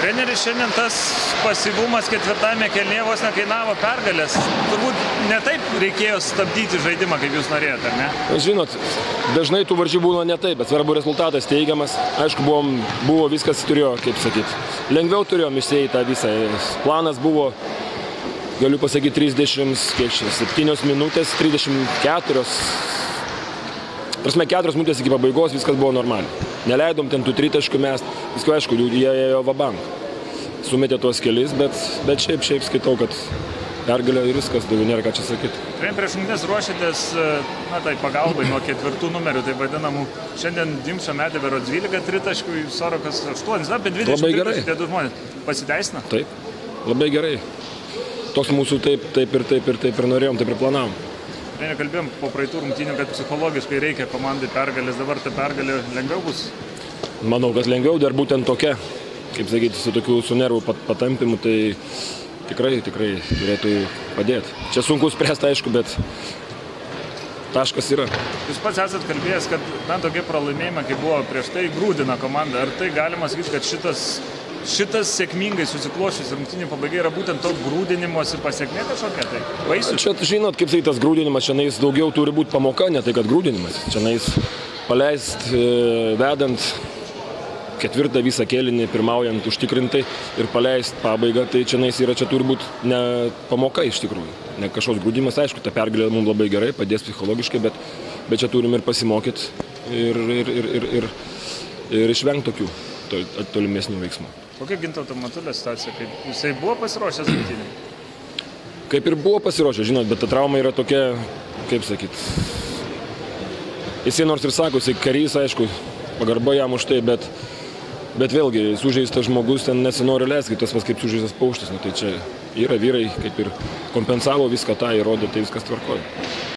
Treneris, šiandien tas pasyvumas ketvirtame kėlinyje vos nekainavo pergalės. Turbūt ne taip reikėjo stabdyti žaidimą, kaip jūs norėjote, ar ne? Žinot, dažnai tų varžybų būna ne taip, bet svarbu rezultatas teigiamas. Aišku, buvo viskas turėjo, kaip sakyti, lengviau turėjom išsėti tą visą. Planas buvo, galiu pasakyti, 37 minutės, 34. Prasme, 4 minutės iki pabaigos viskas buvo normaliai. Neleidom ten tų tritaškų mes, visko aišku, jie ėjo vabank. Sumetė tuos kelis, bet šiaip skaitau, kad pergalė ir viskas, daugiau nėra ką čia sakyti. Prieš rungtynes ruošėtės, tai pagalbai nuo 4 numerių, tai vadinamų. Šiandien Dimša metė berods 12 tritaškų, Sorokas 8, apie 20 tritaškų tie du žmonės. Pasiteisina? Taip, labai gerai. Toks mūsų taip ir norėjom, taip ir planavom. Kalbėjom po praeitų rungtynių, kad psichologiškai reikia komandai pergalės, dabar ta pergalė lengviau bus? Manau, kad lengviau, dar būtent tokia, kaip sakyti, su nervų patampimu, tai tikrai turėtų padėti. Čia sunku spręsti, aišku, bet taškas yra. Jūs pats esat kalbėjęs, kad tokie pralaimėjimai, kaip buvo prieš tai, grūdina komandą. Ar tai galima sakyti, kad šitas sėkmingai susiklošęs rungtynių pabaigai yra būtent to grūdinimosi pasiekmė kažkokia tai? Vaisių? Čia, žinot, kaip sakytas grūdinimas, šiandien daugiau turi būti pamoka, ne tai, kad grūdinimas. Šiandien paleist, vedant ketvirtą visą kėlinį, pirmaujant užtikrintai ir paleist pabaigą, tai čia turi būti ne pamoka iš tikrųjų. Ne kažkoks grūdimas, aišku, ta pergalė mums labai gerai, padės psichologiškai, bet čia turim ir pasimokyti ir išvengti tokių tolimesnių veiksmų. Kokia Gintauto Matulio situacija? Kaip jisai buvo pasiruošęs rungtynėm? Kaip ir buvo pasiruošęs, žinot, bet ta trauma yra tokia, kaip sakyt. Jisai nors ir sako, jisai karys, aišku, pagarba jam už tai, bet vėlgi, sužeistas žmogus ten nesinori leisti, tas kaip sužeistas paukštis. Tai čia yra vyrai, kaip ir kompensavo viską tą, įrodė, tai viskas tvarkoja.